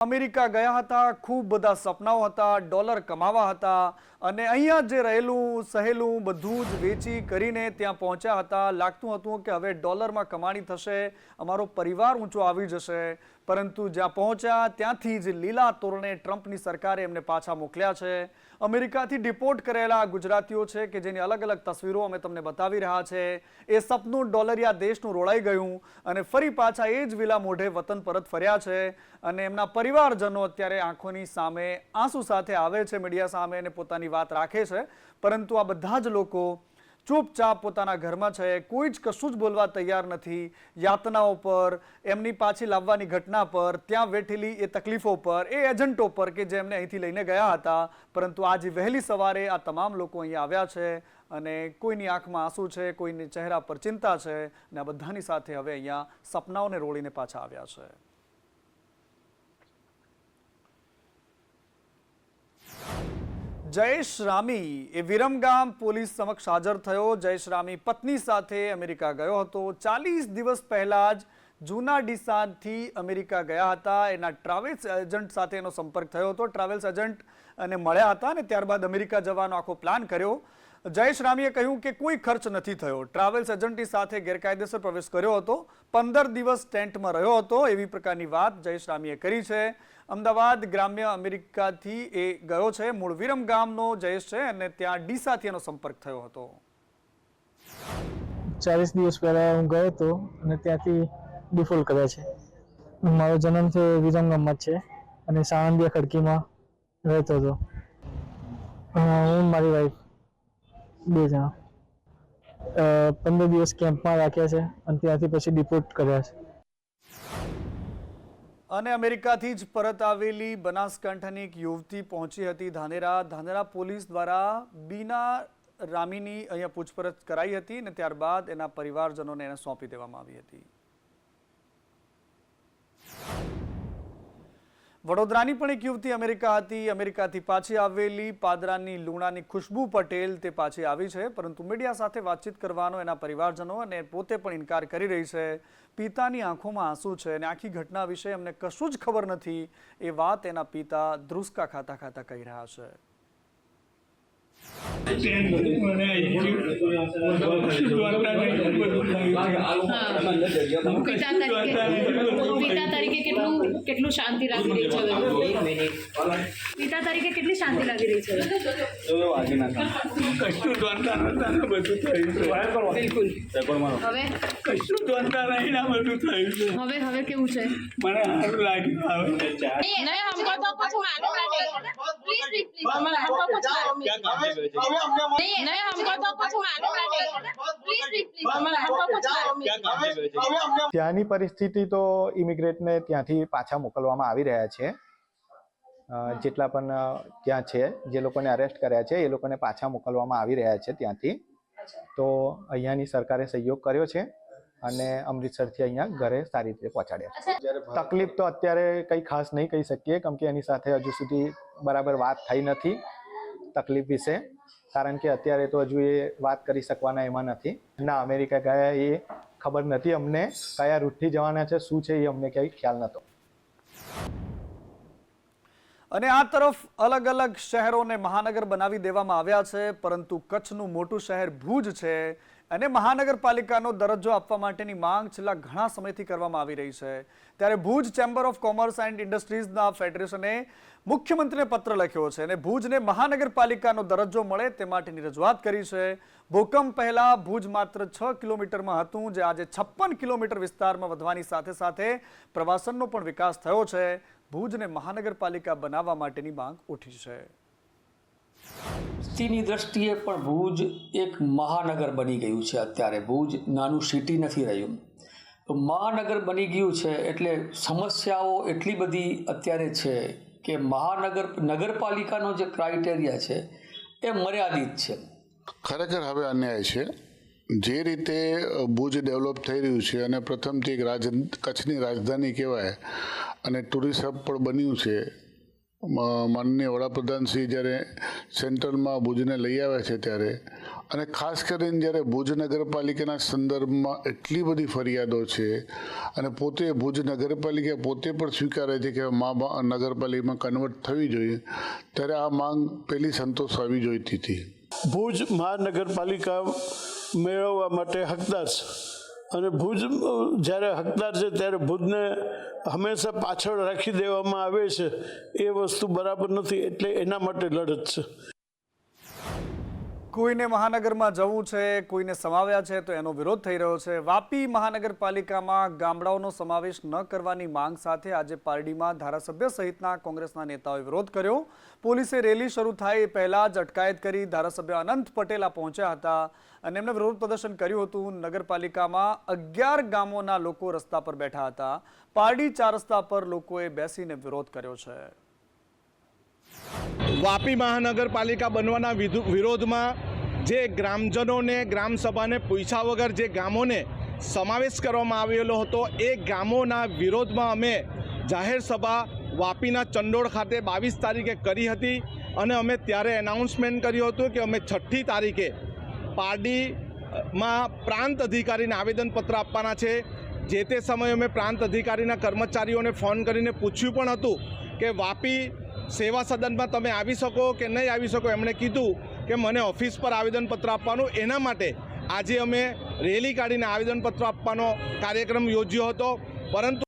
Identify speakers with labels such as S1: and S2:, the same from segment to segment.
S1: America ગયા હતા, ખૂબ બધા સપનાઓ હતા, ડોલર કમાવા હતા અને અહીંયા જે રહેલું સહેલું બધું જ વેચી કરીને ત્યાં પહોંચ્યા હતા. લાગતું હતું કે હવે ડોલરમાં કમાણી થશે, અમારો પરિવાર ઊંચો આવી જશે, પરંતુ જ્યાં પહોંચ્યા ત્યાંથી જ લીલા તોરણે ટ્રમ્પની સરકારે એમને પાછા મોકલ્યા છે. અમેરિકાથી ડિપોર્ટ કરેલા ગુજરાતીઓ છે કે જેની અલગ અલગ તસવીરો અમે તમને બતાવી રહ્યા છે. એ સપનું ડોલરિયા દેશનું રોળાઈ ગયું અને ફરી પાછા એ જ વિલા મોઢે વતન પરત ફર્યા છે અને એમના પરિવારજનો અત્યારે આંખોની સામે આંસુ સાથે આવે છે મીડિયા સામે અને પોતાની વાત રાખે છે. પરંતુ આ બધા જ લોકો ચૂપચાપ પોતાના ઘરમાં છે, કોઈ જ કશું જ બોલવા તૈયાર નથી. યાતનાઓ પર, એમની પાછી લાવવાની ઘટના પર, ત્યાં બેઠેલી એ તકલીફો પર, એ એજન્ટો પર કે જે એમને અહીંથી લઈને ગયા હતા. પરંતુ આજે વહેલી સવારે આ તમામ લોકો અહીંયા આવ્યા છે અને કોઈની આંખમાં આંસુ છે, કોઈની ચહેરા પર ચિંતા છે અને આ બધાની સાથે હવે અહીંયા સપનાઓને રોળીને પાછા આવ્યા છે. જયેશ રામી એ વિરમગામ પોલીસ સમક્ષ હાજર થયો. જયેશ રામી પત્ની સાથે અમેરિકા ગયો હતો. 40 દિવસ પહેલા જ જૂના ડીસાથી અમેરિકા ગયા હતા. એના ટ્રાવેલ્સ એજન્ટ સાથે એનો સંપર્ક થયો હતો. ટ્રાવેલ્સ એજન્ટ અને મળ્યા હતા અને ત્યારબાદ અમેરિકા જવાનો આખો પ્લાન કર્યો. જયેશ રામીએ કહ્યું કે કોઈ ખર્ચ નથી થયો. ટ્રાવેલ્સ એજન્ટની સાથે ગેરકાયદેસર પ્રવેશ કર્યો હતો, 15 દિવસ ટેન્ટમાં રહ્યો હતો, એવી પ્રકારની વાત જયેશ રામીએ કરી છે. અમદાવાદ ગ્રામ્ય અમેરિકાથી એ ગયો છે. મૂળ વિરમગામનો જયેશ છે અને ત્યાં ડીસાથી એનો સંપર્ક થયો હતો.
S2: 40 દિવસ પહેલા હું ગયો હતો અને ત્યાંથી ડિફોલ્ટ કર્યા છે. મારો જન્મ છે વિરમગામમાં જ છે અને સાણંદિયા ખડકીમાં રહેતો હતો. હું મારી વાઈફ 2 જણા 15 દિવસ કેમ્પમાં રાખ્યા છે અને ત્યાંથી પછી ડિપોર્ટ કર્યા છે.
S1: અને અમેરિકાથી જ પરત આવેલી બનાસકાંઠાની એક યુવતી પહોંચી હતી ધાનેરા. ધાનેરા પોલીસ દ્વારા બીના રામીની અહીંયા પૂછપરછ કરાઈ હતી અને ત્યારબાદ એના પરિવારજનોને એને સોંપી દેવામાં આવી હતી. વડોદરાની પણ એક યુવતી અમેરિકા હતી. અમેરિકાથી પાછી આવેલી પાદરાની લુણાની ખુશ્બુ પટેલ તે પાછી આવી છે, પરંતુ મીડિયા સાથે વાતચીત કરવાનો એના પરિવારજનો અને પોતે પણ ઇનકાર કરી રહી છે. પિતાની આંખોમાં આંસુ છે અને આખી ઘટના વિશે અમને કશું જ ખબર નથી, એ વાત એના પિતા ધ્રુસકા ખાતા ખાતા કહી રહ્યા છે.
S3: પિતા તરીકે કેટલું શાંતિ લાગી રહી છે? પિતા તરીકે કેટલી શાંતિ લાગી રહી છે? હવે કેવું છે?
S4: મને સારું લાગ્યું.
S5: ત્યાંની પરિસ્થિતિ તો ઇમિગ્રેટને ત્યાંથી પાછા મોકલવામાં આવી રહ્યા છે. જેટલા પણ ત્યાં છે, જે લોકોને અરેસ્ટ કર્યા છે, એ લોકોને પાછા મોકલવામાં આવી રહ્યા છે ત્યાંથી. તો અહીંયાની સરકારે સહયોગ કર્યો છે અને અમૃતસરથી અહીંયા ઘરે સારી રીતે પહોંચાડ્યા છે. તકલીફ તો અત્યારે કંઈ ખાસ નહીં કહી શકીએ, કેમ કે એની સાથે હજુ સુધી બરાબર વાત થઈ નથી તકલીફ વિશે, કારણ કે અત્યારે તો હજુ એ વાત કરી શકવાના એમાં નથી. ના, અમેરિકા ગયા એ ખબર નથી અમને, કયા રૂટથી જવાના છે, શું છે, એ અમને ક્યાંય ખ્યાલ નહોતો.
S1: અને આ તરફ અલગ અલગ શહેરોને મહાનગર બનાવી દેવામાં આવ્યા છે, પરંતુ કચ્છનું મોટું શહેર ભુજ છે અને મહાનગરપાલિકાનો દરજ્જો આપવા માટેની માંગ છેલ્લા ઘણા સમયથી કરવામાં આવી રહી છે. ત્યારે Bhuj chamber of commerce and ઇન્ડસ્ટ્રીઝના ફેડરેશને મુખ્યમંત્રીને પત્ર લખ્યો છે અને ભુજને મહાનગરપાલિકાનો દરજ્જો મળે તે માટેની રજૂઆત કરી છે. ભૂકંપ પહેલા ભુજ માત્ર 6 કિલોમીટરમાં હતું, જે આજે 56 કિલોમીટર વિસ્તારમાં વધવાની સાથે સાથે પ્રવાસનનો પણ વિકાસ થયો છે. ભુજને મહાનગરપાલિકા બનાવવા માટેની માંગ ઉઠી છે.
S6: સિટીની દ્રષ્ટિએ પણ ભુજ એક મહાનગર બની ગયું છે. અત્યારે ભુજ નાનું સિટી નથી રહ્યું, તો મહાનગર બની ગયું છે એટલે સમસ્યાઓ એટલી બધી અત્યારે છે કે નગરપાલિકાનો જે ક્રાઇટેરિયા છે એ મર્યાદિત છે.
S7: ખરેખર હવે અન્યાય છે. જે રીતે ભુજ ડેવલપ થઈ રહ્યું છે અને પ્રથમથી એક કચ્છની રાજધાની કહેવાય અને ટુરિસ્ટ હબ પણ બન્યું છે, માનનીય વડાપ્રધાન શ્રી જ્યારે સેન્ટ્રલમાં ભુજને લઈ આવ્યા છે ત્યારે, અને ખાસ કરીને જ્યારે ભુજ નગરપાલિકાના સંદર્ભમાં એટલી બધી ફરિયાદો છે અને પોતે ભુજ નગરપાલિકા પોતે પણ સ્વીકારે છે કે નગરપાલિકામાં કન્વર્ટ થવી જોઈએ, ત્યારે આ માંગ પહેલી સંતોષાવી જોઈતી હતી.
S8: ભુજ મહાનગરપાલિકા મેળવવા માટે હકદાર છે, અને ભુજ જ્યારે હકદાર છે ત્યારે ભુજને હંમેશા પાછળ રાખી દેવામાં આવે છે, એ વસ્તુ બરાબર નથી, એટલે એના માટે લડત છે.
S1: કોઈને મહાનગરમાં જવું છે, કોઈને સમાવ્યા છે તો એનો વિરોધ થઈ રહ્યો છે. વાપી મહાનગરપાલિકામાં ગામડાઓનો સમાવેશ ન કરવાની માંગ સાથે આજે પારડીમાં ધારાસભ્ય સહિતના કોંગ્રેસના નેતાઓએ વિરોધ કર્યો. પોલીસે રેલી શરૂ થાય એ પહેલા જ અટકાયત કરી ધારાસભ્ય અનંત પટેલ પહોંચ્યા હતા અને એમણે વિરોધ પ્રદર્શન કર્યું હતું. નગરપાલિકામાં 11 ગામોના લોકો રસ્તા પર બેઠા હતા. પારડી 4 રસ્તા પર લોકોએ બેસીને વિરોધ કર્યો છે.
S9: વાપી મહાનગરપાલિકા બનવાના વિરોધમાં જે ગ્રામજનોને ગ્રામસભાને પૂછ્યા વગર જે ગામોને સમાવેશ કરવામાં આવેલો હતો, એ ગામોના વિરોધમાં અમે જાહેર સભા વાપીના ચંડોળ ખાતે 22 તારીખે કરી હતી અને અમે ત્યારે એનાઉન્સમેન્ટ કર્યું હતું કે અમે 6ઠ્ઠી તારીખે પારડીમાં પ્રાંત અધિકારીને આવેદનપત્ર આપવાના છે. જે તે સમયે અમે પ્રાંત અધિકારીના કર્મચારીઓને ફોન કરીને પૂછ્યું પણ હતું કે વાપી સેવા સદનમાં તમે આવી શકો કે નહીં આવી શકો. એમણે કીધું કે મને ઓફિસ પર આવેદનપત્ર આપવાનું, એના માટે આજે અમે રેલી કાઢીને આવેદનપત્ર આપવાનો કાર્યક્રમ યોજ્યો હતો. પરંતુ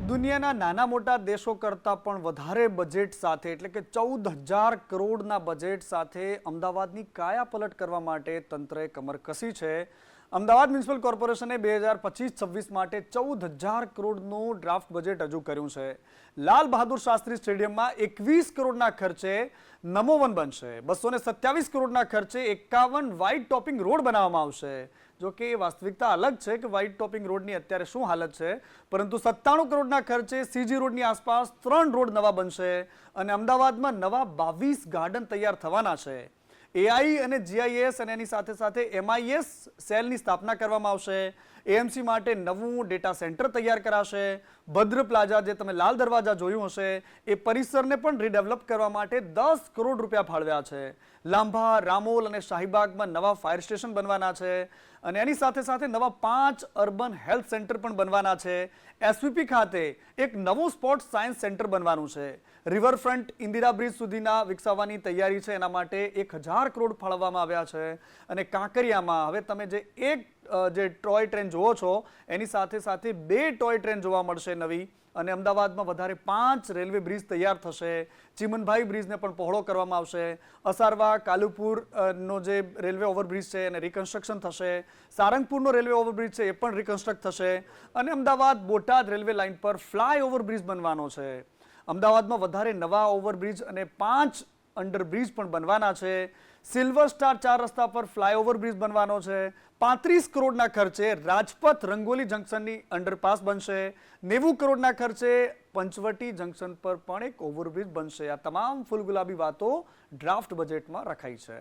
S1: દુનિયાના નાના મોટા દેશો કરતાં પણ વધારે બજેટ સાથે, એટલે કે 14,000 કરોડના બજેટ સાથે અમદાવાદની કાયાપલટ કરવા માટે તંત્રએ કમર કસી છે. અમદાવાદ મ્યુનિસિપલ કોર્પોરેશને 2025-26 માટે 14,000 કરોડનું ડ્રાફ્ટ બજેટ રજૂ કર્યું છે. લાલ બહાદુર શાસ્ત્રી સ્ટેડિયમમાં 21 કરોડના ખર્ચે નમોવન બનશે. 227 કરોડના ખર્ચે 51 વ્હાઇટ ટોપિંગ રોડ બનાવવામાં આવશે. જો કે એ વાસ્તવિકતા અલગ છે કે વ્હાઇટ ટોપિંગ રોડની અત્યારે શું હાલત છે, પરંતુ 97 કરોડના ખર્ચે સીજી રોડની આસપાસ 3 રોડ નવા બનશે અને અમદાવાદમાં નવા 22 ગાર્ડન તૈયાર થવાના છે. એઆઈ અને જીઆઈએસ અને એની સાથે સાથે MIS સેલની સ્થાપના કરવામાં આવશે. AMC માટે નવું ડેટા સેન્ટર તૈયાર કરાશે. ભદ્ર પ્લાઝા, જે તમે લાલ દરવાજા જોયું હશે, એ પરિસરને પણ રીડેવલપ કરવા માટે 10 કરોડ રૂપિયા ફાળવ્યા છે. લાંભા, રામોલ અને શાહીબાગમાં નવા ફાયર સ્ટેશન બનવાના છે અને એની સાથે સાથે નવા 5 અર્બન હેલ્થ સેન્ટર પણ બનવાના છે. SVP ખાતે એક નવું સ્પોર્ટ્સ સાયન્સ સેન્ટર બનવાનું છે. રિવરફ્રન્ટ ઇન્દિરા બ્રિજ સુધીના વિકસાવવાની તૈયારી છે, એના માટે 1000 કરોડ ફાળવવામાં આવ્યા છે. અને કાંકરિયામાં હવે તમે જે ટોય ટ્રેન જોવો છો, એની સાથે સાથે 2 ટોય ટ્રેન જોવા મળશે નવી. અને અમદાવાદમાં વધારે 5 રેલવે બ્રિજ તૈયાર થશે. ચીમનભાઈ બ્રિજને પણ પહોળો કરવામાં આવશે. અસારવા કાલુપુર નો જે રેલવે ઓવરબ્રિજ છે એને રિકન્સ્ટ્રક્શન થશે. સારંગપુરનો રેલવે ઓવરબ્રિજ છે એ પણ રિકન્સ્ટ્રક્ટ થશે. અને અમદાવાદ બોટાદ રેલવે લાઇન પર ફ્લાય ઓવરબ્રિજ બનવાનો છે. અમદાવાદમાં વધારે નવા ઓવરબ્રિજ અને 5 અંડરબ્રિજ પણ બનવાના છે. સિલ્વર સ્ટાર 4 રસ્તા પર ફ્લાયઓવર બ્રિજ બનવાનો છે. 35 કરોડના ખર્ચે રાજપથ રંગોલી જંકશનની અંડરપાસ બનશે. 90 કરોડના ખર્ચે પંચવટી જંકશન પર પણ એક ઓવરબ્રિજ બનશે. આ તમામ ફૂલગુલાબી વાતો ડ્રાફ્ટ બજેટમાં રખાઈ છે.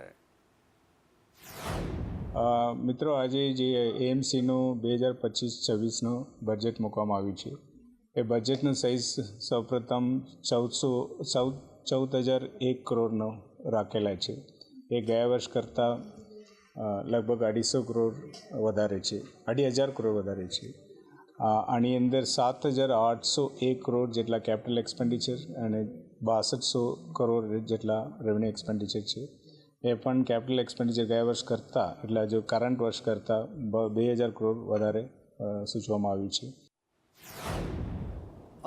S10: મિત્રો, આજે જે AMCનું 2025-26નું બજેટ મૂકવામાં આવ્યું છે, એ બજેટનું સાઇઝ સૌપ્રથમ 14,001 કરોડનો રાખેલા છે. એ ગયા વર્ષ કરતાં લગભગ 250 કરોડ વધારે છે, 2,500 કરોડ વધારે છે. આની અંદર 7,801 કરોડ જેટલા કેપિટલ એક્સપેન્ડિચર અને 6200 કરોડ જેટલા રેવન્યુ એક્સપેન્ડિચર છે. એ પણ કેપિટલ એક્સપેન્ડિચર ગયા વર્ષ કરતાં, એટલે જો કરંટ વર્ષ કરતાં 2,000 કરોડ વધારે સૂચવવામાં આવ્યું છે.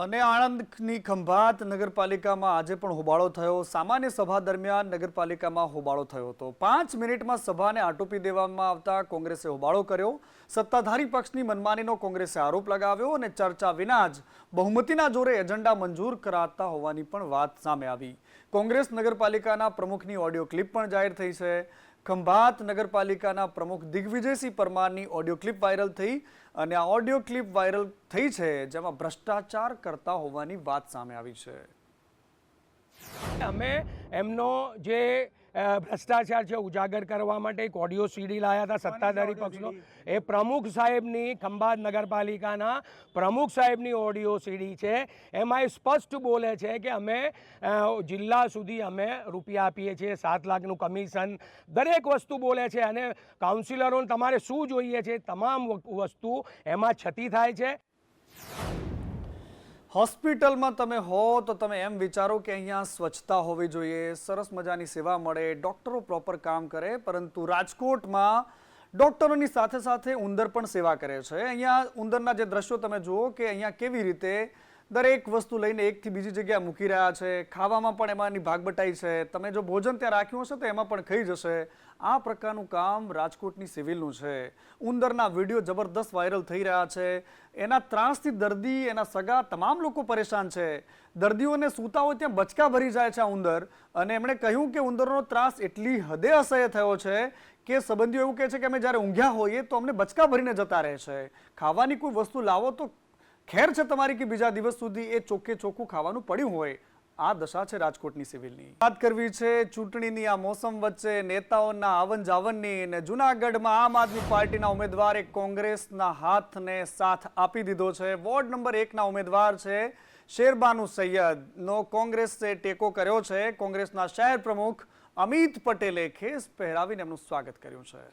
S1: અને આણંદની ખંભાત નગરપાલિકામાં આજે પણ હોબાળો થયો. સામાન્ય સભા દરમિયાન નગરપાલિકામાં હોબાળો થયો હતો. 5 મિનિટમાં સભાને આટોપી દેવામાં આવતા કોંગ્રેસે હોબાળો કર્યો. સત્તાધારી પક્ષની મનમાનીનો કોંગ્રેસે આરોપ લગાવ્યો અને ચર્ચા વિના જ બહુમતીના જોરે એજન્ડા મંજૂર કરાતા હોવાની પણ વાત સામે આવી. કોંગ્રેસ નગરપાલિકાના પ્રમુખની ઓડિયો ક્લિપ પણ જાહેર થઈ છે. ખંભાત નગરપાલિકાના પ્રમુખ દિગ્વિજયસિંહ પરમારની ઓડિયો ક્લિપ વાયરલ થઈ અને આ ઓડિયો ક્લિપ વાયરલ થઈ છે જેમાં ભ્રષ્ટાચાર કરતા હોવાની વાત સામે આવી છે.
S11: અમે એમનો જે ભ્રષ્ટાચાર છે ઉજાગર કરવા માટે એક ઓડિયો સીડી લાયા હતા સત્તાધારી પક્ષનો. એ પ્રમુખ સાહેબની, ખંભાત નગરપાલિકાના પ્રમુખ સાહેબની ઓડિયો સીડી છે. એમાં એ સ્પષ્ટ બોલે છે કે અમે જિલ્લા સુધી અમે રૂપિયા આપીએ છીએ, 7 લાખનું કમિશન, દરેક વસ્તુ બોલે છે. અને કાઉન્સિલરોને તમારે શું જોઈએ છે તમામ વસ્તુ એમાં છતી થાય છે.
S1: હોસ્પિટલમાં તમે હો તો તમે એમ વિચારો કે અહીંયા સ્વચ્છતા હોવી જોઈએ, સરસ મજાની સેવા મળે, ડૉક્ટરો પ્રોપર કામ કરે, પરંતુ રાજકોટમાં ડૉક્ટરોની સાથે સાથે ઉંદર પણ સેવા કરે છે. અહીંયા ઉંદરના જે દ્રશ્યો તમે જુઓ કે અહીંયા કેવી રીતે દરેક વસ્તુ લઈને એકથી બીજી જગ્યાએ મૂકી રહ્યા છે. ખાવામાં પણ એમાંની ભાગબટાઈ છે. તમે જો ભોજન ત્યાં રાખ્યું હશે તો એમાં પણ ખાઈ જશે. આ પ્રકારનું કામ રાજકોટની સિવિલનું છે. ઉંદરના વિડીયો જબરદસ્ત વાયરલ થઈ રહ્યા છે. એના ત્રાસથી દર્દી, એના સગા તમામ લોકો પરેશાન છે. દર્દીઓને સૂતા હોય ત્યાં બચકા ભરી જાય છે આ ઉંદર. અને એમણે કહ્યું કે ઉંદરનો ત્રાસ એટલી હદે અસહ્ય થયો છે કે સંબંધીઓ એવું કહે છે કે અમે જ્યારે ઊંઘ્યા હોઈએ તો અમને બચકા ભરીને જતા રહે છે. ખાવાની કોઈ વસ્તુ લાવો તો ખેર છે તમારી કે બીજા દિવસ સુધી એ ચોખ્ખે ચોખ્ખું ખાવાનું પડ્યું હોય. આ દશા છે રાજકોટની સિવિલની. વાત કરવી છે ચૂંટણીની આ મોસમ વચ્ચે નેતાઓના આવન જાવનની. ને જૂનાગઢમાં આમ આદમી પાર્ટીના ઉમેદવારે કોંગ્રેસના હાથને સાથ આપી દીધો છે. વોર્ડ નંબર 1ના ઉમેદવાર છે શેરબાનુ સૈયદનો કોંગ્રેસે ટેકો કર્યો છે. કોંગ્રેસના શહેર પ્રમુખ અમિત પટેલે ખેસ પહેરાવીને એમનું સ્વાગત કર્યું છે.